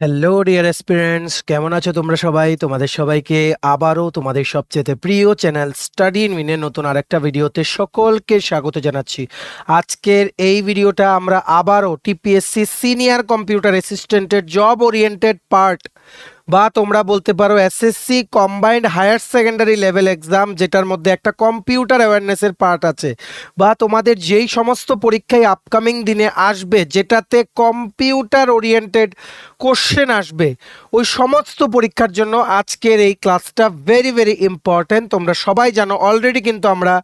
Hello dear aspirants, কেমন আছো তোমরা সবাই? তোমাদের সবাইকে আবারও তোমাদের সবচেয়ে প্রিয় চ্যানেল স্টাডি ইন উইনের নতুন আরেকটা ভিডিওতে সকলকে স্বাগত জানাচ্ছি। আজকের এই ভিডিওটা আমরা আবারও টিপিএসসি সিনিয়র কম্পিউটার অ্যাসিস্ট্যান্টের জব ওরিয়েন্টেড পার্ট বা তোমরা বলতে পারো SSC combined higher secondary level exam, যেটার মধ্যে একটা কম্পিউটার অ্যাওয়ারনেসের পার্ট আছে, বা তোমাদের যেই সমস্ত পরীক্ষায় আপকামিং দিনে আসবে যেটাতে কম্পিউটার ওরিয়েন্টেড কোশ্চেন আসবে, ওই সমস্ত পরীক্ষার জন্য আজকের এই ক্লাসটা ভেরি ভেরি ইম্পর্ট্যান্ট। তোমরা সবাই জানো অলরেডি কিন্তু আমরা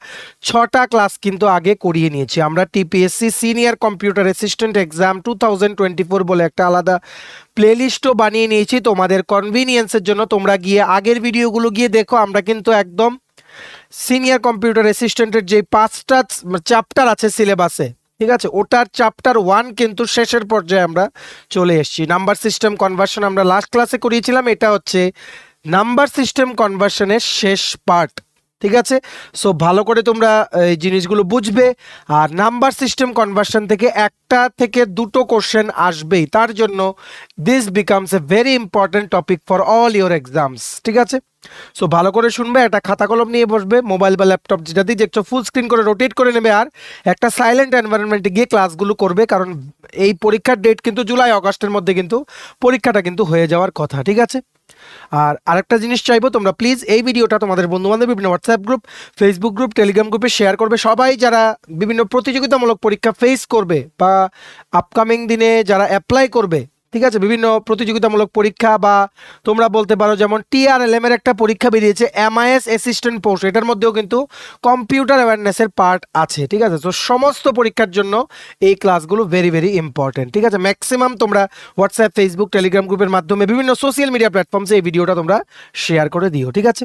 6টা ক্লাস কিন্তু আগে করিয়ে নিয়েছি। আমরা TPSC senior computer assistant exam 2024 বলে একটা আলাদা প্লেলিস্টও বানিয়ে নিয়েছি তোমাদের কনভিনিয়েন্সের জন্য। তোমরা গিয়ে আগের ভিডিওগুলো গিয়ে দেখো। আমরা কিন্তু একদম সিনিয়র কম্পিউটার অ্যাসিস্ট্যান্টের যে 5টা চ্যাপ্টার আছে সিলেবাসে, ঠিক আছে, ওটার চ্যাপ্টার 1 কিন্তু শেষের পর্যায়ে আমরা চলে এসেছি। নাম্বার সিস্টেম কনভার্সন আমরা লাস্ট ক্লাসে করিয়েছিলাম, এটা হচ্ছে নাম্বার সিস্টেম কনভার্সনের শেষ পার্ট, ঠিক আছে। সো ভালো করে তোমরা এই জিনিসগুলো বুঝবে। আর নাম্বার সিস্টেম কনভার্সন থেকে একটা থেকে দুটো কোশ্চেন আসবেই, তার জন্য this becomes a very important topic for all your exams, ঠিক আছে। সো ভালো করে শুনবে, একটা খাতা কলম নিয়ে বসবে, মোবাইল বা ল্যাপটপ যেটা দিয়ে দেখছো ফুল স্ক্রিন করে রোটেট করে নেবে, আর একটা সাইলেন্ট এনভায়রনমেন্টে গিয়ে ক্লাসগুলো করবে, কারণ এই পরীক্ষার ডেট কিন্তু জুলাই আগস্টের মধ্যে কিন্তু পরীক্ষাটা কিন্তু হয়ে যাওয়ার কথা, ঠিক আছে। আর আরেকটা জিনিস চাইবো, তোমরা প্লিজ এই ভিডিওটা তোমাদের বন্ধুবান্ধব বিভিন্ন WhatsApp group, Facebook group, Telegram গ্রুপে শেয়ার করবে। সবাই যারা বিভিন্ন প্রতিযোগিতামূলক পরীক্ষা ফেস করবে বা আপকামিং দিনে যারা অ্যাপ্লাই করবে, ঠিক আছে, বিভিন্ন প্রতিযোগিতামূলক পরীক্ষা, বা তোমরা বলতে পারো যেমন টিআরএলএম এর একটা পরীক্ষা বেরিয়েছে এমআইএস অ্যাসিস্ট্যান্ট পোস্ট, এটার মধ্যেও কিন্তু কম্পিউটার অ্যাওয়ারনেসের পার্ট আছে, ঠিক আছে। তো সমস্ত পরীক্ষার জন্য এই ক্লাসগুলো ভেরি ভেরি ইম্পর্টেন্ট, ঠিক আছে। ম্যাক্সিমাম তোমরা হোয়াটসঅ্যাপ, ফেসবুক, টেলিগ্রাম গ্রুপের মাধ্যমে বিভিন্ন সোশ্যাল মিডিয়া প্ল্যাটফর্মসে এই ভিডিওটা তোমরা শেয়ার করে দিও, ঠিক আছে।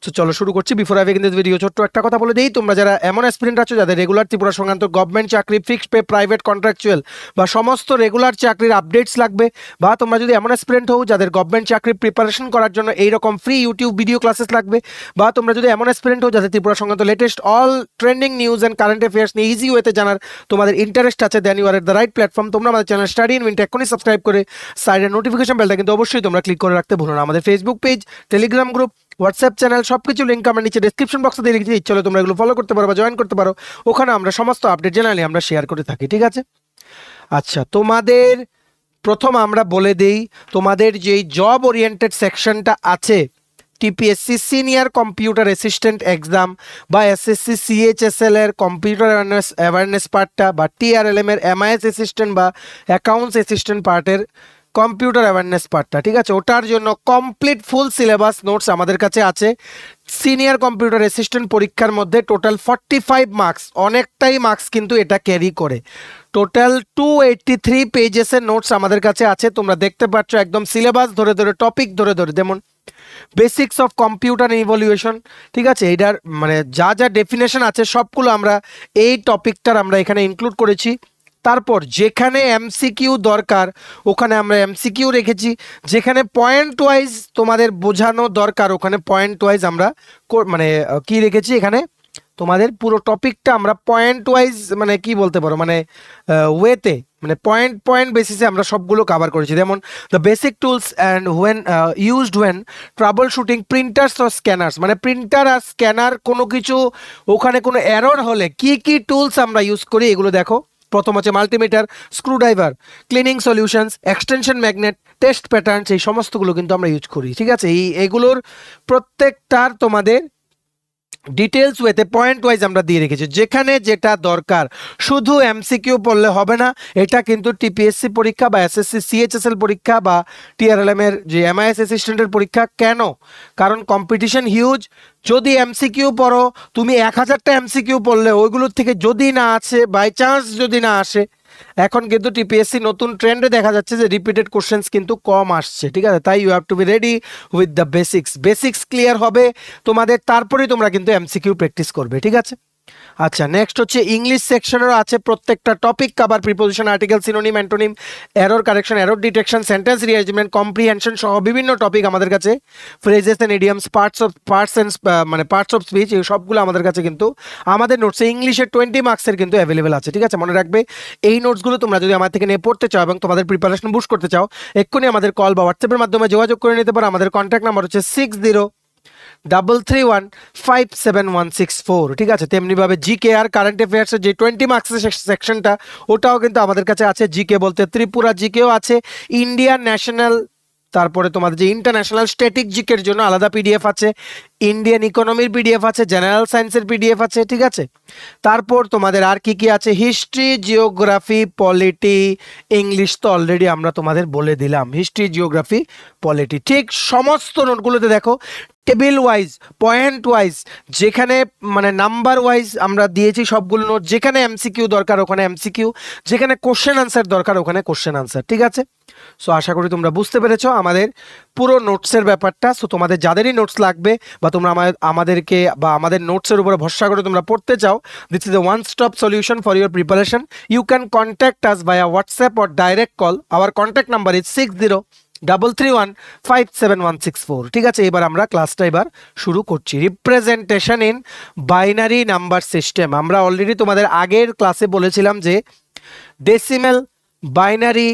তো চলো শুরু করছি। Before I begin this video ছোট্ট একটা কথা বলে দিই, তোমরা যারা এমন অ্যাসপিরেন্ট আছো যাদের রেগুলার ত্রিপুরা সংক্রান্ত গভর্নমেন্ট চাকরি, ফিক্সড পে, প্রাইভেট, কন্ট্রাকচুয়াল বা সমস্ত রেগুলার চাকরির আপডেটস লাগবে, বা তোমরা যদি এমন অ্যাসপিরেন্ট হও যাদের গভর্নমেন্ট চাকরির প্রিপারেশন করার জন্য এইরকম ফ্রি ইউটিউব ভিডিও ক্লাসেস লাগবে, বা তোমরা যদি এমন অ্যাসপিরেন্ট হও যাদের ত্রিপুরা সংক্রান্ত latest all trending news and current affairs নিয়ে ইজি ওয়েতে জানার তোমাদের ইন্টারেস্ট আছে, then you are at the right platform. তোমরা আমাদের চ্যানেল স্টাডি ইন উইন এখনই সাবস্ক্রাইব করে সাইডের নোটিফিকেশন বেলটা কিন্তু অবশ্যই তোমরা ক্লিক করে রাখতে ভুলো না। আমাদের Facebook page, Telegram group, WhatsApp channel সবকিছু লিঙ্ক আমার নিচে ডেসক্রিপশন বক্সে দিয়ে রেখেছি, ইচ্ছে হলে তোমরা এগুলো ফলো করতে পারো বা জয়েন করতে পারো। ওখানে আমরা সমস্ত আপডেট জেনারেলি আমরা শেয়ার করে থাকি, ঠিক আছে। আচ্ছা, তোমাদের প্রথম আমরা বলে দেই, তোমাদের যেই জব ওরিয়েন্টেড সেকশনটা আছে TPSC senior computer assistant exam বা এসএসসি সিএইচএসএল এর কম্পিউটার অ্যাওয়ারনেস পার্টটা, বা টিআরএলএম এর এমআইএস অ্যাসিস্ট্যান্ট বা অ্যাকাউন্টস অ্যাসিস্ট্যান্ট পার্টের কম্পিউটার অ্যাওয়ারনেস পার্টটা, ঠিক আছে, ওটার জন্য কমপ্লিট ফুল সিলেবাস নোটস আমাদের কাছে আছে। সিনিয়র কম্পিউটার অ্যাসিস্ট্যান্ট পরীক্ষার মধ্যে টোটাল 45 মার্কস, অনেকটাই মার্কস কিন্তু এটা ক্যারি করে। টোটাল 283 পেজেসের নোটস আমাদের কাছে আছে, তোমরা দেখতে পাচ্ছ একদম সিলেবাস ধরে ধরে, টপিক ধরে ধরে, যেমন বেসিক্স অফ কম্পিউটার ইভলিউশন, ঠিক আছে, এটার মানে যা যা ডেফিনেশন আছে সবগুলো আমরা এই টপিকটার আমরা এখানে ইনক্লুড করেছি। তারপর যেখানে এমসিকিউ দরকার ওখানে আমরা এমসিকিউ রেখেছি, যেখানে পয়েন্ট ওয়াইজ তোমাদের বোঝানো দরকার ওখানে পয়েন্ট ওয়াইজ আমরা মানে কি রেখেছি, এখানে তোমাদের পুরো টপিকটা আমরা পয়েন্ট ওয়াইজ মানে কি বলতে পারো, মানে ওয়েতে, মানে পয়েন্ট পয়েন্ট বেসিসে আমরা সবগুলো কভার করেছি। যেমন the basic tools and when used when trouble shooting printers or scanners, মানে প্রিন্টার আর স্ক্যানার কোনো কিছু ওখানে কোনো এরর হলে কি কি টুলস আমরা ইউজ করি এগুলো দেখো। প্রথম হচ্ছে multimeter, screwdriver, cleaning solutions, extension magnet, test patterns, এই সমস্তগুলো কিন্তু আমরা ইউজ করি, ঠিক আছে। এগুলোর প্রত্যেকটার তোমাদের ডিটেলস ওয়েতে পয়েন্ট ওয়াইজ আমরা দিয়ে রেখেছি, যেখানে যেটা দরকার। শুধু এমসিকিউ পড়লে হবে না, এটা কিন্তু টিপিএসসি পরীক্ষা বা এসএসসি সিএইচএসএল পরীক্ষা বা টিআরএলএম এর যে এমআইএস অ্যাসিস্ট্যান্টের পরীক্ষা। কেন? কারণ কম্পিটিশন হিউজ। যদি এমসিকিউ পড়ো, তুমি 1000টা এমসিকিউ পড়লে ওইগুলোর থেকে যদি না আসে, বাই চান্স যদি না আসে, এখন কিন্তু টিপিএসসি নতুন ট্রেন্ডে দেখা যাচ্ছে যে রিপিটেড কোশ্চেন্স কিন্তু কম আসছে, ঠিক আছে। তাই you have to be ready with the basics. Basics clear হবে তোমাদের, তারপরেই তোমরা কিন্তু এমসিকিউ প্র্যাকটিস করবে, ঠিক আছে। আচ্ছা, নেক্সট হচ্ছে ইংলিশ সেকশনেরও আছে প্রত্যেকটা topic cover, preposition, article, synonym, antonym, error correction, error detection, sentence rearrangement, comprehension সহ বিভিন্ন টপিক আমাদের কাছে, phrases and idioms, parts of speech, এই সবগুলো আমাদের কাছে কিন্তু আমাদের নোটসে ইংলিশের 20 মার্কসের কিন্তু অ্যাভেলেবেল আছে। ঠিক আছে, মনে রাখবে এই নোটসগুলো তোমরা যদি আমার থেকে নিয়ে পড়তে চাও এবং তোমাদের প্রিপারেশন বুস্ট করতে চাও, এক্ষুনি আমাদের কল বা হোয়াটসঅ্যাপের মাধ্যমে যোগাযোগ করে নিতে পারো। আমাদের কন্ট্যাক্ট নাম্বার হচ্ছে 6033157164। ঠিক আছে, তেমনিভাবে জিকে আর কারেন্ট অ্যাফেয়ার্সের যে 20 মার্কসের সেকশনটা, ওটাও কিন্তু আমাদের কাছে আছে। জিকে বলতে ত্রিপুরা জিকেও আছে, ইন্ডিয়ান ন্যাশনাল, তারপরে তোমাদের যে ইন্টারন্যাশনাল স্ট্যাটিক জিকের জন্য আলাদা পিডিএফ আছে, ইন্ডিয়ান ইকোনমির পিডিএফ আছে, জেনারেল সায়েন্সের পিডিএফ আছে। ঠিক আছে, তারপর তোমাদের আর কি কি আছে, হিস্ট্রি, জিওগ্রাফি, পলিটি, ইংলিশ তো অলরেডি আমরা তোমাদের বলে দিলাম, হিস্ট্রি, জিওগ্রাফি, পলিটি। ঠিক সমস্ত নোটগুলোতে দেখো টেবিল ওয়াইজ, পয়েন্ট ওয়াইজ, যেখানে মানে নাম্বার ওয়াইজ আমরা দিয়েছি সবগুলো নোট। যেখানে এমসিকিউ দরকার ওখানে এমসিকিউ, যেখানে কোশ্চেন আনসার দরকার ওখানে কোশ্চেন আনসার। ঠিক আছে, সো আশা করি তোমরা বুঝতে পেরেছো আমাদের পুরো নোটসের ব্যাপারটা। সো তোমাদের যাদেরই নোটস লাগবে বা তোমরা আমাদেরকে বা আমাদের নোটসের উপরে ভরসা করে তোমরা পড়তে চাও, this is a one stop solution for your preparation. You can contact us via WhatsApp or direct call. Our contact number is 6033157164। ঠিক আছে, এবার আমরা ক্লাসটা এবার শুরু করছি। Representation in binary number system. আমরা অলরেডি তোমাদের আগের ক্লাসে বলেছিলাম যে ডেসিমেল, বাইনারি,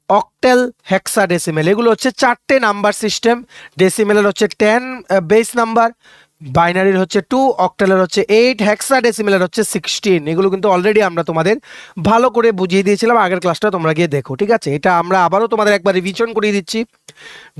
অক্টেল, হেক্সাডেসিমেল, এগুলো হচ্ছে 4টে নাম্বার সিস্টেম। ডেসিমেলের হচ্ছে 10 বেস নাম্বার, বাইনারির হচ্ছে 2, অক্টেলের হচ্ছে 8, হেক্সাডেসিমেলের হচ্ছে 16। এগুলো কিন্তু অলরেডি আমরা তোমাদের ভালো করে বুঝিয়ে দিয়েছিলাম, আগের ক্লাসটা তোমরা গিয়ে দেখো। ঠিক আছে, এটা আমরা আবারও তোমাদের একবার রিভিশন করিয়ে দিচ্ছি।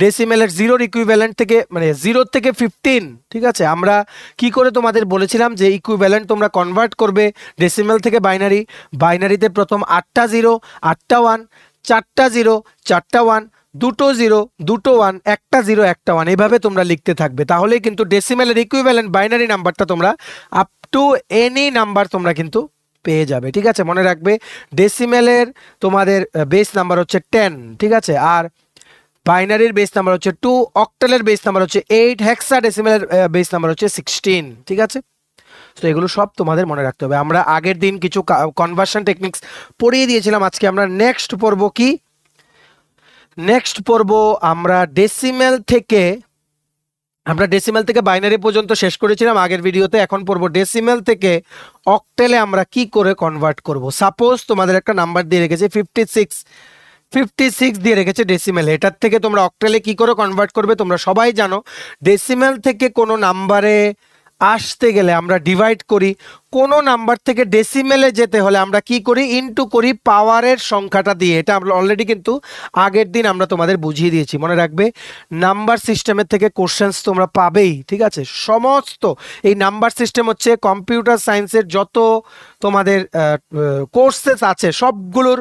ডেসিমেলের 0 ইকুইভ্যালেন্ট থেকে মানে 0 থেকে 15। ঠিক আছে, আমরা কি করে তোমাদের বলেছিলাম যে ইকুইভ্যালেন্ট তোমরা কনভার্ট করবে ডেসিমেল থেকে বাইনারি। বাইনারিতে প্রথম 8টা 0, 8টা 1, 4টা 0, 4টা 1, 2টো 0, 2টো 1, 1টা 0, 1টা 1, এইভাবে তোমরা লিখতে থাকবে। তাহলেই কিন্তু ডেসিমেলের ইকুইভ্যালেন্ট বাইনারি নাম্বারটা তোমরা আপ টু এনি নাম্বার তোমরা কিন্তু পেয়ে যাবে। ঠিক আছে, মনে রাখবে ডেসিমেলের তোমাদের বেস নাম্বার হচ্ছে 10। ঠিক আছে, আর বাইনারির বেস নাম্বার হচ্ছে 2, অক্টালের বেস নাম্বার হচ্ছে 8, হেক্সাডেসিমেলের বেস নাম্বার হচ্ছে 16। ঠিক আছে, তো এগুলো সব তোমাদের মনে রাখতে হবে। আমরা আগের দিন কিছু কনভার্সন টেকনিক্স পড়িয়ে দিয়েছিলাম। আজকে আমরা নেক্সট পড়ব কি, নেক্সট পড়ব আমরা ডেসিমেল থেকে বাইনারি পর্যন্ত শেষ করেছিলাম আগের ভিডিওতে। এখন পড়ব ডেসিমেল থেকে অক্টেলে আমরা কি করে কনভার্ট করব। সাপোজ তোমাদের একটা নাম্বার দিয়ে রেখেছে 56 দিয়ে রেখেছে ডেসিমেলে, এটার থেকে তোমরা অক্টেলে কি করে কনভার্ট করবে তোমরা সবাই জানো। ডেসিমেল থেকে কোনো নাম্বারে আসতে গেলে আমরা ডিভাইড করি, কোনো নাম্বার থেকে ডেসিমেলে যেতে হলে আমরা কি করি, ইনটু করি পাওয়ারের সংখ্যাটা দিয়ে। এটা আমরা অলরেডি কিন্তু আগের দিন আমরা তোমাদের বুঝিয়ে দিয়েছি, মনে রাখবে। নাম্বার সিস্টেমের থেকে কোশ্চেন্স তোমরা পাবেই। ঠিক আছে, সমস্ত এই নাম্বার সিস্টেম হচ্ছে কম্পিউটার সায়েন্সের যত তোমাদের কোর্সেস আছে সবগুলোর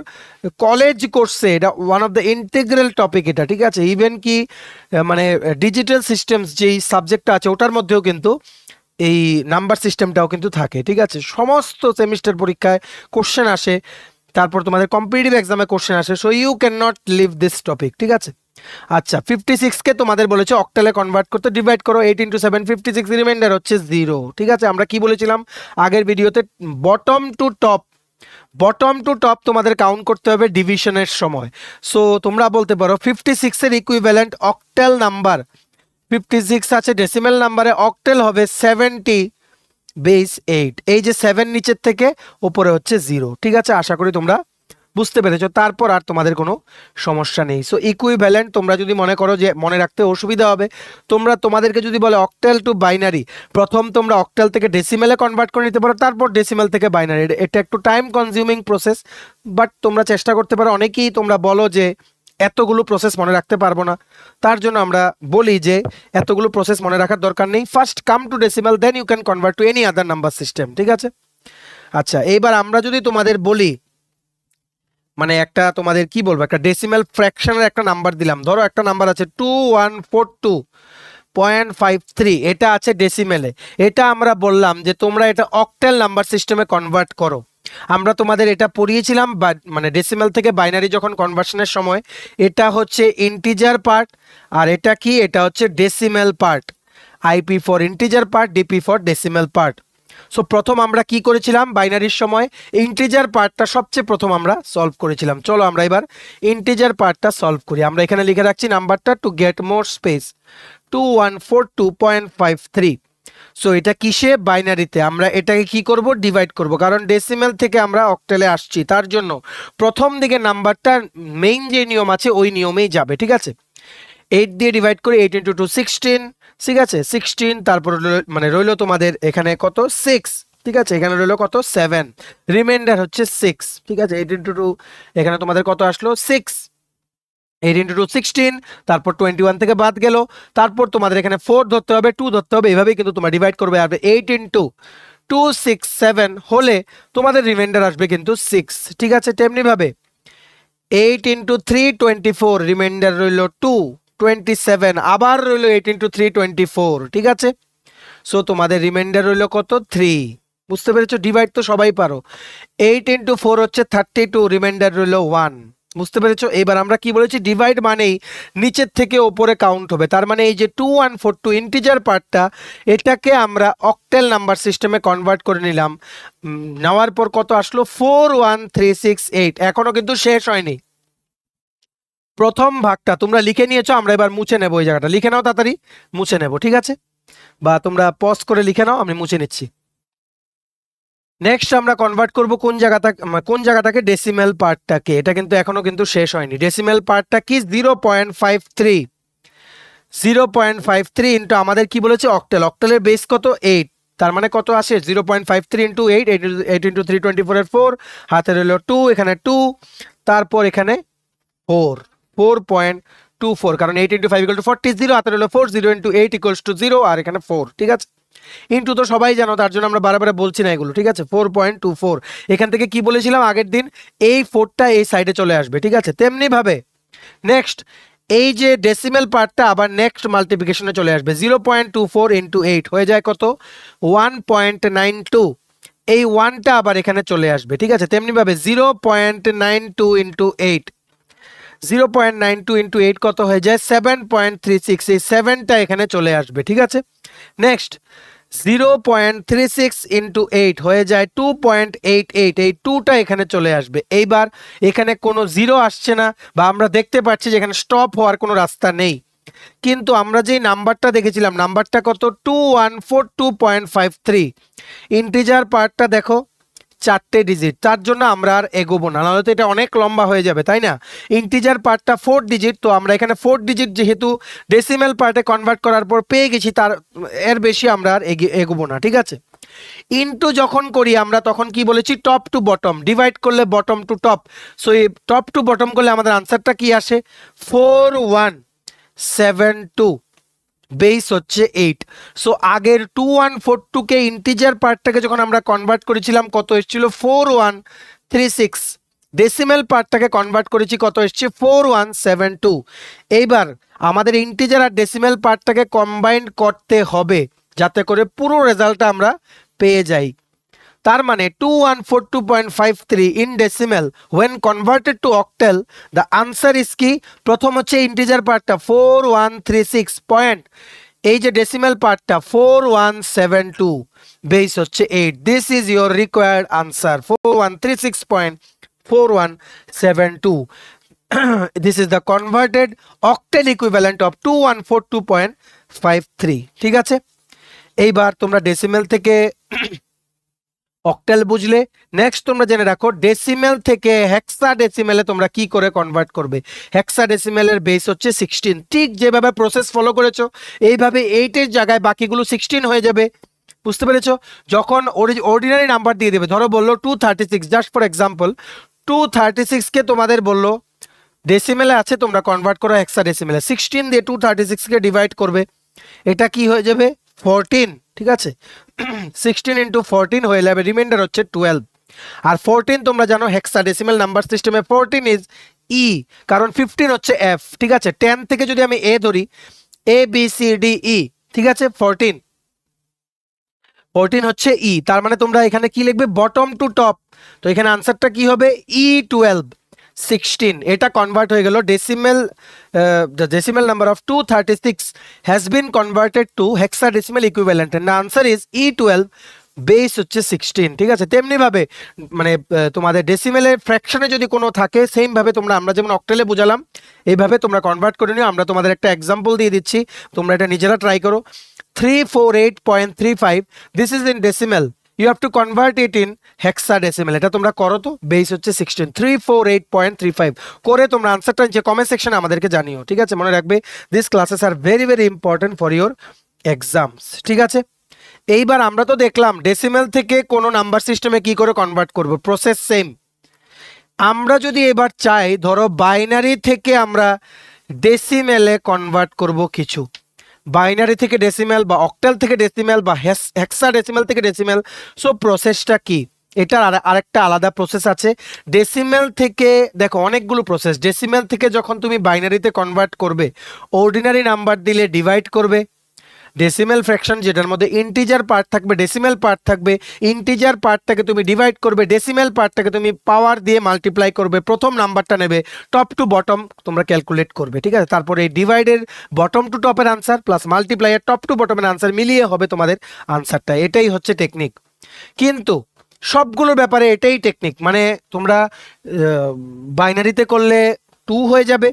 কলেজ কোর্সে এটা one of the integral topic এটা। ঠিক আছে, ইভেন কি মানে ডিজিটাল সিস্টেমস যেই সাবজেক্টটা আছে ওটার মধ্যেও কিন্তু এই নাম্বার সিস্টেমটাও কিন্তু থাকে। ঠিক আছে, সমস্ত সেমিস্টার পরীক্ষায় কোশ্চেন আসে, তারপর তোমাদের কম্পিটিটিভ এক্সামে কোশ্চেন আসে। So you can not leave this topic. ঠিক আছে, আচ্ছা 56কে তোমাদের বলেছে অক্টালে কনভার্ট করতে, ডিভাইড করো 8 × 7, 56, রিমাইন্ডার হচ্ছে 0। ঠিক আছে, আমরা কি বলেছিলাম আগের ভিডিওতে, বটম টু টপ তোমাদের কাউন্ট করতে হবে ডিভিশনের সময়। সো তোমরা বলতে পারো 56 এর ইকুইভ্যালেন্ট অক্টাল নাম্বার 56 আছে, ডেসিমেল নাম্বারে অক্টেল হবে 70 বেস 8। এই যে 7 নিচের থেকে উপরে হচ্ছে 0। ঠিক আছে, আশা করি তোমরা বুঝতে পেরেছো। তারপর আর তোমাদের কোনো সমস্যা নেই। সো ইকুইভ্যালেন্ট তোমরা যদি মনে করো যে মনে রাখতে অসুবিধা হবে, তোমাদেরকে যদি বলে অক্টেল টু বাইনারি, প্রথম তোমরা অক্টেল থেকে ডেসিমেলে কনভার্ট করে নিতে পারো, তারপর ডেসিমেল থেকে বাইনারি। এটা একটু টাইম কনজিউমিং প্রসেস, বাট তোমরা চেষ্টা করতে পারো। অনেকেই তোমরা বলো যে এতগুলো প্রসেস মনে রাখতে পারবো না, তার জন্য আমরা বলি যে এতগুলো প্রসেস মনে রাখার দরকার নেই। First come to decimal, then you can convert to any other number system. ঠিক আছে, আচ্ছা এইবার আমরা যদি তোমাদের বলি মানে একটা তোমাদের কি বলবো, একটা ডেসিমাল ফ্র্যাকশনের একটা নাম্বার দিলাম। ধরো একটা নাম্বার আছে 2142.53, এটা আছে ডেসিমেলে। এটা আমরা বললাম যে তোমরা এটা অক্টাল নাম্বার সিস্টেমে কনভার্ট করো। আমরা তোমাদের এটা পড়িয়েছিলাম মানে ডেসিমেল থেকে বাইনারি যখন কনভার্সনের সময়, এটা হচ্ছে ইন্টিজার পার্ট আর এটা কি, এটা হচ্ছে decimal part. IP for integer part, DP for decimal part. So প্রথম আমরা কি করেছিলাম, বাইনারির সময় ইন্টিজার পার্টটা সবচেয়ে প্রথম আমরা সলভ করেছিলাম। চলো আমরা এবার ইন্টিজার পার্টটা সলভ করি। আমরা এখানে লিখে রাখছি নাম্বারটা to get more space 2142.53। So এটা কিসে, বাইনারিতে। আমরা এটাকে কি করব, ডিভাইড করব, কারণ ডেসিমেল থেকে আমরা অক্টেলে আসছি, তার জন্য প্রথম দিকে নাম্বারটা মেইন যে নিয়ম আছে ওই নিয়মেই যাবে, ঠিক আছে। 8 দিয়ে ডিভাইড করে 8 ইন্টু 2 16, ঠিক আছে 16, তারপর মানে রইলো তোমাদের এখানে কত 6, ঠিক আছে, এখানে রইলো কত 7, রিমাইন্ডার হচ্ছে 6, ঠিক আছে। 8 ইন্টু 2 এখানে তোমাদের কত আসলো 6, 8 ইন্টু 2 16, তারপর 21 থেকে বাদ গেল, তারপর তোমাদের এখানে 4 ধরতে হবে, 2 ধরতে হবে, এইভাবেই কিন্তু তোমরা ডিভাইড করবে। আর 8 ইন্টু 2 6 7 হলে তোমাদের রিমাইন্ডার আসবে কিন্তু 6, ঠিক আছে। তেমনি ভাবে 8 ইন্টু 3 24, রিমাইন্ডার রইল 2 27, আবার রইল 8 ইন্টু 3 24, ঠিক আছে। সো তোমাদের রিমাইন্ডার রইল কত 3, বুঝতে পেরেছো। ডিভাইড তো সবাই পারো। 8 ইন্টু 4 হচ্ছে 32, রিমাইন্ডার রইল 1, বুঝতে পেরেছো। এবার আমরা কি বলেছি, ডিভাইড মানেই নিচের থেকে ওপরে কাউন্ট হবে, তার মানে এই যে 2142 ইন্টিজার পার্টটা, এটাকে আমরা অক্টেল নাম্বার সিস্টেমে কনভার্ট করে নিলাম। নেওয়ার পর কত আসলো 41368। এখনো কিন্তু শেষ হয়নি। প্রথম ভাগটা তোমরা লিখে নিয়েছো, আমরা এবার মুছে নেবো। এই জায়গাটা লিখে নাও, তাড়াতাড়ি মুছে নেবো, ঠিক আছে, বা তোমরা পজ করে লিখে নাও, আমি মুছে নিচ্ছি। নেক্সট আমরা কনভার্ট করব কোন জায়গাটাকে, ডেসিমেল পার্টটাকে। এটা কিন্তু এখনো কিন্তু শেষ হয়নি। ডেসিমেল পার্টটা কি 0.53, 0.53 ইন্টু আমাদের কি বলেছে অক্টেল, অক্টেলের বেস কত 8, তার মানে কত আসে 0.53 ইন্টু 8, 8 ইন্টু 3 24 এর 4, হাতে রইল 2, এখানে 2, তারপর এখানে 4.24, কারণ 8 ইন্টু 5 ইকুয়াল টু 40, 0 হাতে রইল 4, 0 ইন্টু 8 ইকুয়ালস টু 0, আর এখানে 4, ঠিক আছে। ইন্টু তো সবাই জানো, তার জন্য আমরা বারে বলছি না এগুলো, ঠিক আছে। 4.24, এখান থেকে কি বলেছিলাম আগের দিন, এই 4টা এই সাইডে চলে আসবে, ঠিক আছে। তেমনি ভাবে নেক্সট এই যে ডেসিমেল পার্টটা আবার নেক্সট মাল্টিপ্লিকেশনে চলে আসবে। 0.24 ইন্টু 8 হয়ে যায় কত 1.92, এই 1টা আবার এখানে চলে আসবে, ঠিক আছে। তেমনি ভাবে 0.92 ইন্টু 8, 0.92 ইন্টু 8 কত হয়ে যায় 7.36, এই 7টা এখানে চলে আসবে, ঠিক আছে। নেক্সট 0.36 ইন্টু 8 হয়ে যায় 2.88, এই 2টা এখানে চলে আসবে। এইবার এখানে কোনো জিরো আসছে না, বা আমরা দেখতে পাচ্ছি যে এখানে স্টপ হওয়ার কোনো রাস্তা নেই, কিন্তু আমরা যে নাম্বারটা দেখেছিলাম, নাম্বারটা কত 2142.53, ইন্টিজার পার্টটা দেখো 4টে ডিজিট, তার জন্য আমরা আর এগোবো না, নাহলে তো এটা অনেক লম্বা হয়ে যাবে, তাই না। ইন্টিজার পার্টটা 4 ডিজিট, তো আমরা এখানে 4 ডিজিট যেহেতু ডেসিমেল পার্টে কনভার্ট করার পর পেয়ে গেছি, তার এর বেশি আমরা আর এগোবো না, ঠিক আছে। ইনটু যখন করি আমরা তখন কি বলেছি, টপ টু বটম, ডিভাইড করলে বটম টু টপ। সো এই টপ টু বটম করলে আমাদের আনসারটা কি আসে 4172, বেস হচ্ছে 8। সো আগের 2142 কে ইন্টিজার পার্টটাকে যখন আমরা কনভার্ট করেছিলাম কত এসেছিল 4136, ডেসিমেল পার্টটাকে কনভার্ট করেছি কত এসছে 4172। এইবার আমাদের ইন্টিজার আর ডেসিমেল পার্টটাকে কম্বাইন্ড করতে হবে যাতে করে পুরো রেজাল্টটা আমরা পেয়ে যাই। তার মানে 2142.53 in decimal when converted to octal the answer is কি, প্রথম হচ্ছে ইন্টিজার পার্টটা 4136 পয়েন্ট, এই যে ডেসিমেল পার্টটা 4172, বেস হচ্ছে 8। This is your required answer 4136.4172। This is the converted octal equivalent of 2142.53, ঠিক আছে। এইবার তোমরা ডেসিমেল থেকে অক্টাল বুঝলে। নেক্সট তোমরা জেনে রাখো ডেসিমেল থেকে হেক্সাডেসিমেলে তোমরা কি করে কনভার্ট করবে। হেক্সাডেসিমেলের বেস হচ্ছে 16, ঠিক যেভাবে প্রসেস ফলো করেছো এইভাবে 8 এর জায়গায় বাকিগুলো 16 হয়ে যাবে, বুঝতে পেরেছো। যখন অর্ডিনারি নাম্বার দিয়ে দেবে, ধরো বললো 236, জাস্ট ফর এক্সাম্পল 236 কে তোমাদের বললো ডেসিমেলে আছে, তোমরা কনভার্ট করো হেক্সাডেসিমেলে, 16 দিয়ে 236 কে ডিভাইড করবে, এটা কি হয়ে যাবে 14, ঠিক আছে। 16 ইন্টু 14 হয়ে যাবে, রিমাইন্ডার হচ্ছে 12। আর 14 তোমরা জানো হেক্সাডেসিমেল নাম্বার সিস্টেমে 14 ইজ ই, কারণ 15 হচ্ছে এফ, ঠিক আছে। 10 থেকে যদি আমি এ ধরি, A B C D E, ঠিক আছে, 14 হচ্ছে ই, তার মানে তোমরা এখানে কি লিখবে বটম টু টপ, তো এখানে আনসারটা কি হবে E12 16, এটা কনভার্ট হয়ে গেল decimal. the decimal number of 236 has been converted to hexadecimal equivalent and the answer is E12 base হচ্ছে 16, ঠিক আছে। তেমনি ভাবে মানে তোমাদের ডেসিমেলের ফ্র্যাকশনে যদি কোনো থাকে সেম ভাবে তোমরা আমরা যেমন অক্টেলে বুঝালাম এইভাবে তোমরা কনভার্ট করে নিও। আমরা তোমাদের একটা এক্সাম্পল দিয়ে দিচ্ছি, তোমরা এটা নিজেরা ট্রাই করো। 348.35 this is in decimal, you have to convert it in hexadecimal. এটা তোমরা করো তো, বেস হচ্ছে 16, 348.35 করে তোমরা আনসারটা যে কমেন্ট সেকশনে আমাদেরকে জানিও, ঠিক আছে। মনে রাখবে this classes are very very important for your exams, ঠিক আছে। এইবার আমরা তো দেখলাম ডেসিমেল থেকে কোনো নাম্বার সিস্টেমে কি করে কনভার্ট করব, প্রসেস সেম। আমরা যদি এবার চাই ধরো বাইনারি থেকে আমরা ডেসিমেলে কনভার্ট করব কিছু, বাইনারি থেকে ডেসিমেল বা অক্টাল থেকে ডেসিমেল বা হেক্সাডেসিমেল থেকে ডেসিমেল। সো প্রসেসটা কি, এটার আরেকটা আলাদা প্রসেস আছে। ডেসিমেল থেকে দেখো অনেকগুলো প্রসেস, ডেসিমেল থেকে যখন তুমি বাইনারিতে কনভার্ট করবে অর্ডিনারি নাম্বার দিলে ডিভাইড করবে, ডেসিমেল ফ্র্যাকশন যেটার মধ্যে ইন্টিজার পার্ট থাকবে ডেসিমেল পার্ট থাকবে, ইন্টিজার পার্টটাকে তুমি ডিভাইড করবে, ডেসিমেল পার্টটাকে তুমি পাওয়ার দিয়ে মাল্টিপ্লাই করবে, প্রথম নাম্বারটা নেবে, টপ টু বটম তোমরা ক্যালকুলেট করবে, ঠিক আছে। তারপরে এই ডিভাইডের বটম টু টপের আনসার প্লাস মাল্টিপ্লাইয়ের টপ টু বটমের আনসার মিলিয়ে হবে তোমাদের আনসারটা। এটাই হচ্ছে টেকনিক, কিন্তু সবগুলোর ব্যাপারে এটাই টেকনিক। মানে তোমরা বাইনারিতে করলে 2 হয়ে যাবে,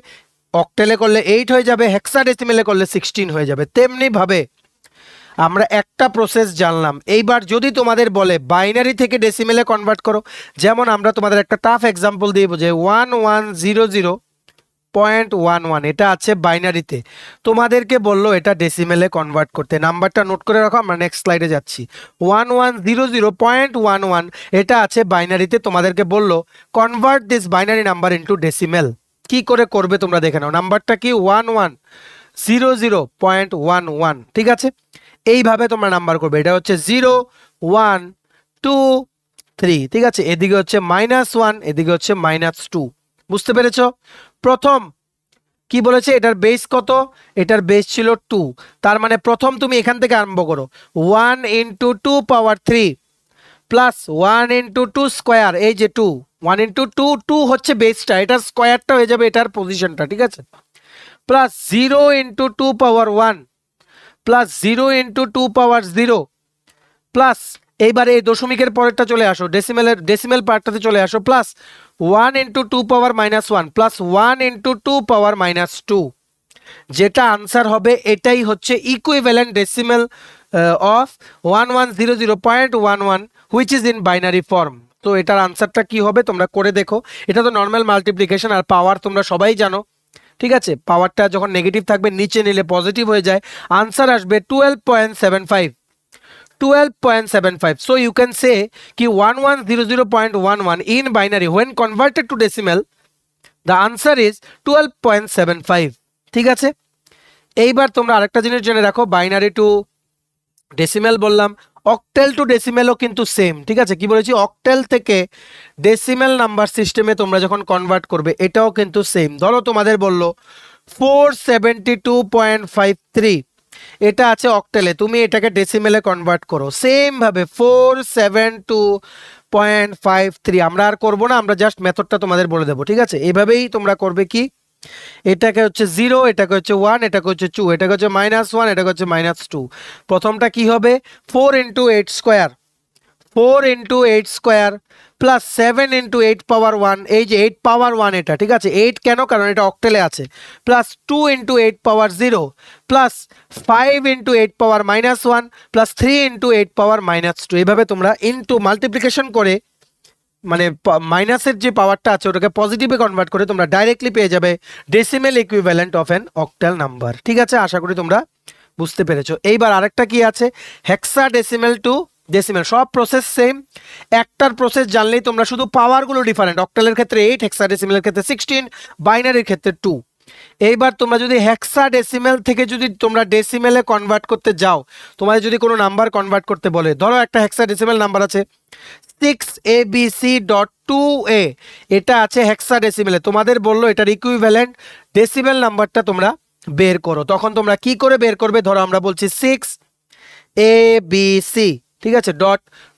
অক্টেলে করলে 8 হয়ে যাবে, হেক্সাডেসিমেলে করলে 16 হয়ে যাবে। তেমনি ভাবে আমরা একটা প্রসেস জানলাম। এইবার যদি তোমাদের বলে বাইনারি থেকে ডেসিমেলে কনভার্ট করো, যেমন আমরা তোমাদের একটা টাফ এক্সাম্পল দিয়ে বোঝাই 1100.11 এটা আছে বাইনারিতে, তোমাদেরকে বললো এটা ডেসিমেলে কনভার্ট করতে। নাম্বারটা নোট করে রাখো, আমরা নেক্সট স্লাইডে যাচ্ছি। 1100.11 এটা আছে বাইনারিতে, তোমাদেরকে বললো convert this binary number into decimal. কি করে করবে তোমরা দেখে নাও। নাম্বারটা কি 1100.11, ঠিক আছে। এইভাবে তোমরা নাম্বার করবে, এটা হচ্ছে 0 1 2 3, ঠিক আছে। এদিকে হচ্ছে -1, এদিকে হচ্ছে -2, বুঝতে পেরেছ। প্রথম কি বলেছে, এটার বেস কত, এটার বেস ছিল 2, তার মানে প্রথম তুমি এখান থেকে আরম্ভ করো 1 × 2 পাওয়ার 3 প্লাস 1 × 2 স্কোয়ার, এই যে 2, 1 × 2, 2 হচ্ছে বেসটা, এটার স্কোয়ারটা হয়ে যাবে এটার পজিশনটা, ঠিক আছে। প্লাস 0 × 2 পাওয়ার 1 প্লাস 0 × 2 পাওয়ার 0 প্লাস এইবারে এই দশমিকের পরেরটা চলে আসো, ডেসিমেল পার্টটাতে চলে আসো, প্লাস 1 × 2 পাওয়ার -1 প্লাস 1 × 2 পাওয়ার -2। যেটা আনসার হবে এটাই হচ্ছে equivalent decimal of 1100.11 which is in binary form. তো এটার আনসারটা কি হবে তোমরা করে দেখো। এটা তো নর্মাল মাল্টিপ্লিকেশন, আর পাওয়ার তোমরা সবাই জানো, ঠিক আছে। পাওয়ারটা যখন নেগেটিভ থাকবে নিচে নিলে পজিটিভ হয়ে যায়, আনসার আসবে 12.75, 12.75। So you can say कि 1100.11 in binary when converted to decimal the answer is 12.75, ঠিক আছে। এইবার তোমরা আরেকটা জিনিস জেনে রাখো, বাইনারি টু ডেসিমেল বললাম, অক্টেল টু ডেসিমেলও কিন্তু সেম, ঠিক আছে। কি বলেছি, অক্টেল থেকে ডেসিমেল নাম্বার সিস্টেমে তোমরা যখন কনভার্ট করবে এটাও কিন্তু সেম। ধরো তোমাদের বললো 472.53 এটা আছে অক্টেলে, তুমি এটাকে ডেসিমেলে কনভার্ট করো সেম ভাবে 472.53। আমরা আর করবো না, আমরা জাস্ট মেথডটা তোমাদের বলে দেবো, ঠিক আছে। এইভাবেই তোমরা করবে কি, এটাকে হচ্ছে 0, এটাকে হচ্ছে 1, এটাকে হচ্ছে 2, এটাকে হচ্ছে -1, এটাকে হচ্ছে -2। প্রথমটা কি হবে 4 × 8 স্কোয়ার, 4 × 8 স্কোয়ার প্লাস 7 × 8 পাওয়ার 1, এই যে 8 পাওয়ার 1 এটা, ঠিক আছে। 8 কেন, কারণ এটা অক্টেলে আছে, প্লাস 2 × 8 পাওয়ার 0 প্লাস 5 × 8 পাওয়ার -1 প্লাস 3 × 8 পাওয়ার -2। এইভাবে তোমরা ইনটু মাল্টিপ্লিকেশন করে মানে মাইনাসের যে পাওয়ারটা আছে ওটাকে পজিটিভে কনভার্ট করে তোমরা ডাইরেক্টলি পেয়ে যাবে decimal equivalent of an octal number, ঠিক আছে। আশা করি তোমরা বুঝতে পেরেছো। এইবার আরেকটা কি আছে, হেক্সাডেসিমেল টু ডেসিমেল, সব প্রসেস সেম। একটার প্রসেস জানলেই তোমরা শুধু পাওয়ারগুলো ডিফারেন্ট, অক্টালের ক্ষেত্রে 8, হেক্সাডেসিমেলের ক্ষেত্রে 16, বাইনারির ক্ষেত্রে 2। এইবার তোমরা যদি হেক্সাডেসিমেল থেকে যদি তোমরা ডেসিমেলে কনভার্ট করতে যাও, তোমাদের যদি কোনো নাম্বার কনভার্ট করতে বলে, ধরো একটা হেক্সাডেসিমেল নাম্বার আছে 6abc.2a, এটা আছে হেক্সাডেসিমেলে, তোমাদের বললো এটার ইকুইভ্যালেন্ট ডেসিমেল নাম্বারটা তোমরা বের করো। তখন তোমরা কি করে বের করবে, ধরো আমরা বলছি 6abc, ঠিক আছে,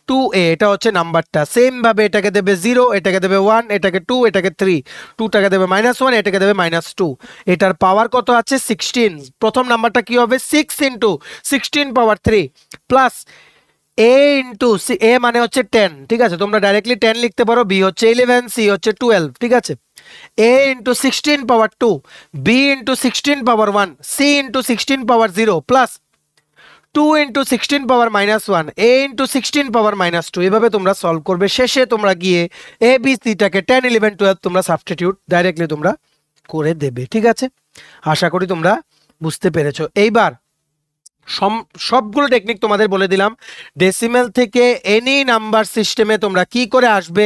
.2a, এটা হচ্ছে নাম্বারটা। সেম ভাবে এটাকে দেবে 0, এটাকে দেবে 1, এটাকে 2, এটাকে 3, 2টাকে দেবে -1, এটাকে দেবে -2। এটার পাওয়ার কত আছে 16। প্রথম নাম্বারটা কি হবে 6 × 16 পাওয়ার 3 প্লাস এ ইন্টু সি, এ মানে হচ্ছে 10, ঠিক আছে, তোমরা ডাইরেক্টলি 10 লিখতে পারো, বি হচ্ছে 11, সি হচ্ছে 12, ঠিক আছে। এ ইন্টু 16 পাওয়ার 2, বি ইন্টু 16 পাওয়ার 1, সি ইন্টু 16 পাওয়ার 0 প্লাস 2 ইন্টু 16 পাওয়ার -1, এ ইন্টু 16 পাওয়ার -2। এভাবে তোমরা সলভ করবে। শেষে তোমরা গিয়ে এ বি সিটাকে 10 11 12 তোমরা সাবস্টিটিউট ডাইরেক্টলি তোমরা করে দেবে, ঠিক আছে। আশা করি তোমরা বুঝতে পেরেছো। এইবার সবগুলো টেকনিক তোমাদের বলে দিলাম। ডেসিমেল থেকে এনি নাম্বার সিস্টেমে তোমরা কি করে আসবে,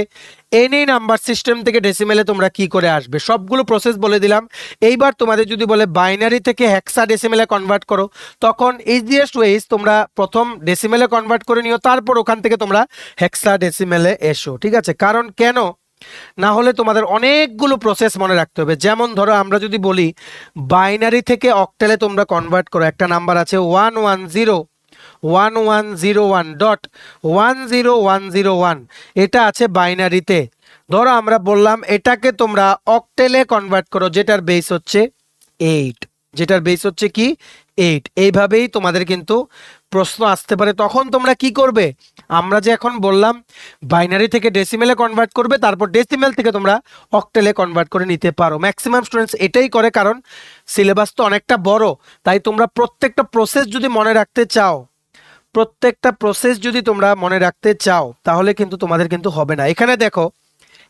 এনি নাম্বার সিস্টেম থেকে ডেসিমেলে তোমরা কি করে আসবে, সবগুলো প্রসেস বলে দিলাম। এইবার তোমাদের যদি বলে বাইনারি থেকে হেক্সা ডেসিমেলে কনভার্ট করো, তখন ইজিয়েস্ট ওয়েজ তোমরা প্রথম ডেসিমেলে কনভার্ট করে নিও, তারপর ওখান থেকে তোমরা হেক্সা ডেসিমেলে এসো, ঠিক আছে। কারণ কেন না হলে তোমাদের অনেকগুলো প্রসেস মনে রাখতে হবে। যেমন ধরো আমরা যদি বলি বাইনারি থেকে অক্টালে তোমরা কনভার্ট করো, একটা নাম্বার আছে 1101101.10101, এটা আছে বাইনারিতে। ধরো আমরা বললাম এটাকে তোমরা অক্টেলে কনভার্ট করো, যেটার বেস হচ্ছে 8, যেটার বেস হচ্ছে কি 8। এইভাবেই তোমাদের কিন্তু প্রশ্ন আসতে পারে। তখন তোমরা কি করবে, আমরা যে এখন বললাম বাইনারি থেকে ডেসিমেলে কনভার্ট করবে, তারপর ডেসিমেল থেকে তোমরা অক্টেলে কনভার্ট করে নিতে পারো। ম্যাক্সিমাম স্টুডেন্টস এটাই করে, কারণ সিলেবাস তো অনেকটা বড়। তাই তোমরা প্রত্যেকটা প্রসেস যদি মনে রাখতে চাও, প্রত্যেকটা প্রসেস যদি তোমরা মনে রাখতে চাও, তাহলে কিন্তু তোমাদের কিন্তু হবে না। এখানে দেখো,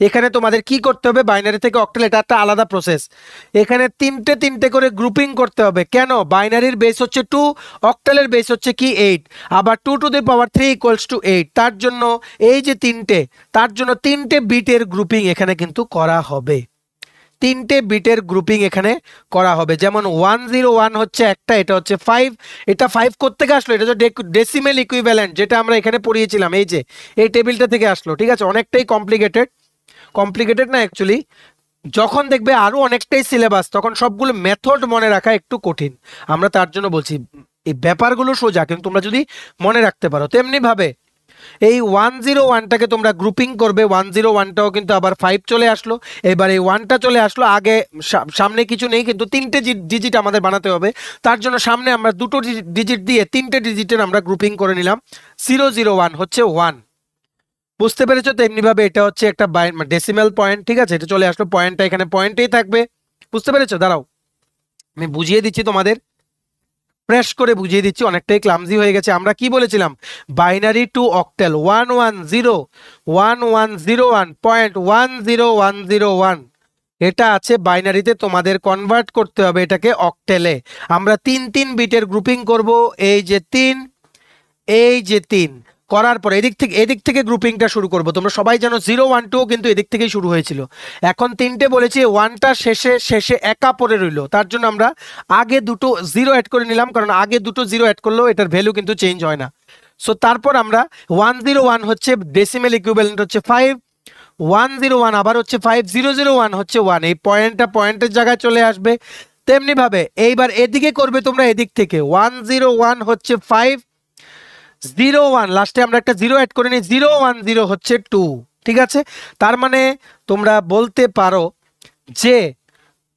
এখানে তোমাদের কি করতে হবে, বাইনারি থেকে অক্টাল এটা একটা আলাদা প্রসেস। এখানে তিনটে তিনটে করে গ্রুপিং করতে হবে। কেন, বাইনারির বেস হচ্ছে 2, অক্টালের বেস হচ্ছে কি 8, আবার 2 to the power 3 equals to 8। তার জন্য এই যে তিনটে, তার জন্য তিনটে বিটের গ্রুপিং এখানে কিন্তু করা হবে, তিনটে বিটের গ্রুপিং এখানে করা হবে। যেমন 101 হচ্ছে একটা, এটা হচ্ছে 5, এটা 5 কোত্থেকে আসলো, এটা তো ডেসিমেল ইকুইভ্যালেন্ট, যেটা আমরা এখানে পড়িয়েছিলাম, এই যে এই টেবিলটা থেকে আসলো, ঠিক আছে। অনেকটাই কমপ্লিকেটেড না অ্যাকচুয়ালি। যখন দেখবে আরো অনেকটাই সিলেবাস, তখন সবগুলো মেথড মনে রাখা একটু কঠিন। আমরা তার জন্য বলছি এই ব্যাপারগুলো সোজা, কিন্তু তোমরা যদি মনে রাখতে পারো। তেমনি ভাবে এই 101টাকে তোমরা গ্রুপিং করবে, 101টাও কিন্তু আবার 5 চলে আসলো, এবার এই 1টা চলে আসলো। আগে সামনে কিছু নেই, কিন্তু তিনটে ডিজিট আমাদের বানাতে হবে। তার জন্য সামনে আমরা দুটো ডিজিট দিয়ে তিনটে ডিজিটের আমরা গ্রুপিং করে নিলাম। 001 হচ্ছে 1, বুঝতে পেরেছো? তো এমনিভাবে এটা হচ্ছে একটা ডেসিমেল পয়েন্ট, ঠিক আছে। এটা চলে আসলো, পয়েন্টটা এখানে পয়েন্টেই থাকবে, বুঝতে পেরেছো? দাঁড়াও আমি বুঝিয়ে দিচ্ছি তোমাদের, ফ্রেশ করে বুঝিয়ে দিচ্ছি, অনেকটাই ক্লামজি হয়ে গেছে। আমরা কি বলেছিলাম, বাইনারি টু অক্টাল 1101101.10101, এটা আছে বাইনারিতে, তোমাদের কনভার্ট করতে হবে এটাকে অক্টেলে। আমরা 3 বিটের গ্রুপিং করব, এই যে 3, এই যে 3 করার পর এদিক থেকে গ্রুপিংটা শুরু করব। তোমরা সবাই জানো 012 কিন্তু এদিক থেকেই শুরু হয়েছিল। এখন তিনটে বলেছি, 1টা শেষে একা পড়ে রইলো, তার জন্য আমরা আগে দুটো 0 অ্যাড করে নিলাম, কারণ আগে দুটো 0 অ্যাড করলেও এটার ভ্যালু কিন্তু চেঞ্জ হয় না। সো তারপর আমরা 101 হচ্ছে ডেসিমেল ইকুইভ্যালেন্ট হচ্ছে 5, 101 আবার হচ্ছে 5, 001 হচ্ছে 1, এই পয়েন্টের জায়গায় চলে আসবে। তেমনি ভাবে এইবার এদিকে করবে তোমরা, এদিক থেকে 101 হচ্ছে 5, 01 লাস্টে আমরা একটা 0 অ্যাড করে নিই, 010 হচ্ছে 2, ঠিক আছে। তার মানে তোমরা বলতে পারো যে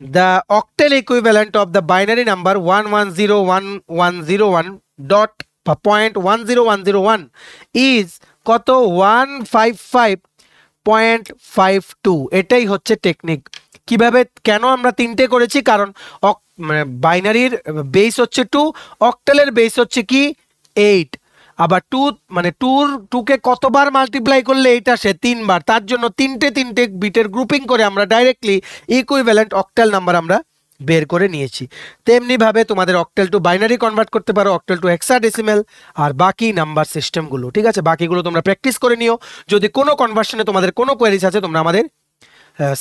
the octal equivalent of the binary number 1101101.10101 is কত, 155.52। এটাই হচ্ছে টেকনিক। কিভাবে, কেন আমরা তিনটে করেছি, কারণ বাইনারির বেস হচ্ছে 2, অক্টালের বেস হচ্ছে কি 8, আবার 2 মানে 2কে কতবার মাল্টিপ্লাই করলে এটা আসে 3 বার। তার জন্য তিনটে বিটের গ্রুপিং করে আমরা ডাইরেক্টলি ইকুইভ্যালেন্ট অক্টাল নাম্বার আমরা বের করে নিয়েছি। তেমনি ভাবে তোমাদের অক্টাল টু বাইনারি কনভার্ট করতে পারো, অক্টাল টু হেক্সাডেসিমেল, আর বাকি নাম্বার সিস্টেমগুলো, ঠিক আছে। বাকিগুলো তোমরা প্র্যাকটিস করে নিও। যদি কোনো কনভার্সনে তোমাদের কোনো কোয়েরিজ আছে, তোমরা আমাদের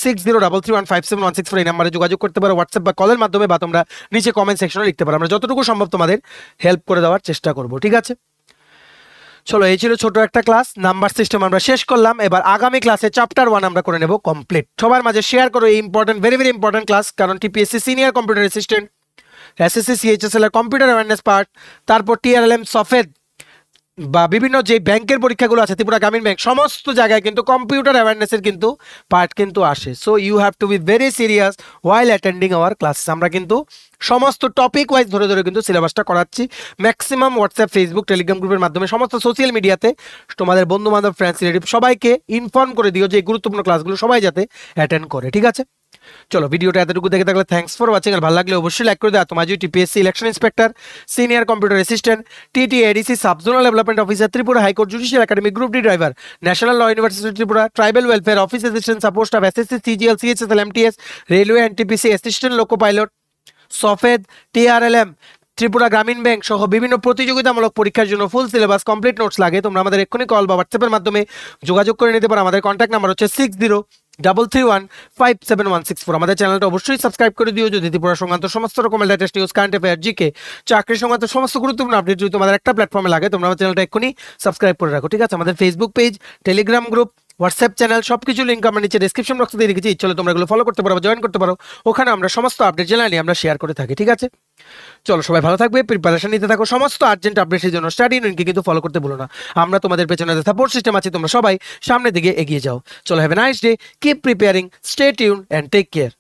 6033157164 এই নাম্বারে যোগাযোগ করতে পারো, হোয়াটসঅ্যাপ বা কলের মাধ্যমে, বা তোমরা নিচে কমেন্ট সেকশনে লিখতে পারো। আমরা যতটুকু সম্ভব তোমাদের হেল্প করে দেওয়ার চেষ্টা করব, ঠিক আছে। চলো, এই ছিল ছোট একটা ক্লাস, নাম্বার সিস্টেম আমরা শেষ করলাম। এবার আগামী ক্লাসে চ্যাপ্টার 1 আমরা করে নেব কমপ্লিট। সবার মাঝে শেয়ার করো এই ইম্পর্টেন্ট, ভেরি ইম্পর্টেন্ট ক্লাস, কারণ TPSC senior computer assistant, SSC CHSL এর কম্পিউটার অ্যাওয়ারনেস পার্ট, তারপর টিআরএলএম সফেদ বা বিভিন্ন যে ব্যাংকের পরীক্ষাগুলো আছে, ত্রিপুরা গ্রামীণ ব্যাংক, সমস্ত জায়গায় কিন্তু কম্পিউটার অ্যাওয়ারনেসের কিন্তু পার্ট কিন্তু আসে। So you have to be very serious while attending our classes. আমরা কিন্তু সমস্ত টপিক ওয়াইজ ধরে ধরে কিন্তু সিলেবাসটা করাচ্ছি। ম্যাক্সিমাম হোয়াটসঅ্যাপ, ফেসবুক, টেলিগ্রাম গ্রুপের মাধ্যমে, সমস্ত সোশ্যাল মিডিয়াতে তোমাদের বন্ধু বান্ধব, ফ্রেন্ডস, রিলেটিভ সবাইকে ইনফর্ম করে দিও যে এই গুরুত্বপূর্ণ ক্লাসগুলো সবাই যাতে অ্যাটেন্ড করে, ঠিক আছে? চলো, ভিডিওটা এতটুকু দেখে থাকলে থ্যাঙ্কস ফর ওয়াচিং। আর ভালো লাগলে অবশ্যই লাইক করে দাও। তোমার যদি TPSC election inspector, senior computer assistant, TT ADC, subzonal development officer Tripura, high court judicial academy, group D driver, national law university Tripura, tribal welfare office assistant, support staff, SSC, CGL, CHSL, MTS, railway, NTPC, assistant loco pilot, সফেদ, TRLM, Tripura Gramin bank সহ বিভিন্ন প্রতিযোগিতামূলক পরীক্ষার জন্য full syllabus complete notes লাগে, তোমরা আমাদের এক্ষুনি কল বা হোয়াটসঅ্যাপের মাধ্যমে যোগাযোগ করে নিতে পারো। আমাদের কন্ট্যাক্ট নাম্বার হচ্ছে 6033157164। আমাদের চ্যানেলটা অবশ্যই সাবস্ক্রাইব করে দিও যদি ত্রিপুরা সংক্রান্ত সমস্ত রকমের latest news, current affair, GK, চাকরি সংক্রান্ত সমস্ত গুরুত্বপূর্ণ আপডেট যদি তোমাদের একটা প্ল্যাটফর্মে লাগে, তোমরা আমার চ্যানেলটা এক্ষুনি সাবস্ক্রাইব করে রাখো, ঠিক আছে? আমাদের Facebook page, Telegram group, WhatsApp channel সবকিছু লিঙ্ক আমরা নিচে ডেসক্রিপশন বক্সে দিয়ে রেখেছি। চলো তোমরা এগুলো ফলো করতে পারো, জয়েন করতে পারো। ওখানে আমরা সমস্ত আপডেট জেনারেলি আমরা শেয়ার করে থাকি, ঠিক আছে? চলো, সবাই ভালো থাকবে, প্রিপারেশন নিতে থাকো। সমস্ত আর্জেন্ট আপডেটের জন্য স্টাডি ইউনিয়নকে কিন্তু ফলো করতে ভুলো না। আমরা তোমাদের পেছনে সাপোর্ট সিস্টেম আছে, তোমরা সবাই সামনের দিকে এগিয়ে যাও। চলো, have a nice day, keep preparing, stay tune and take care.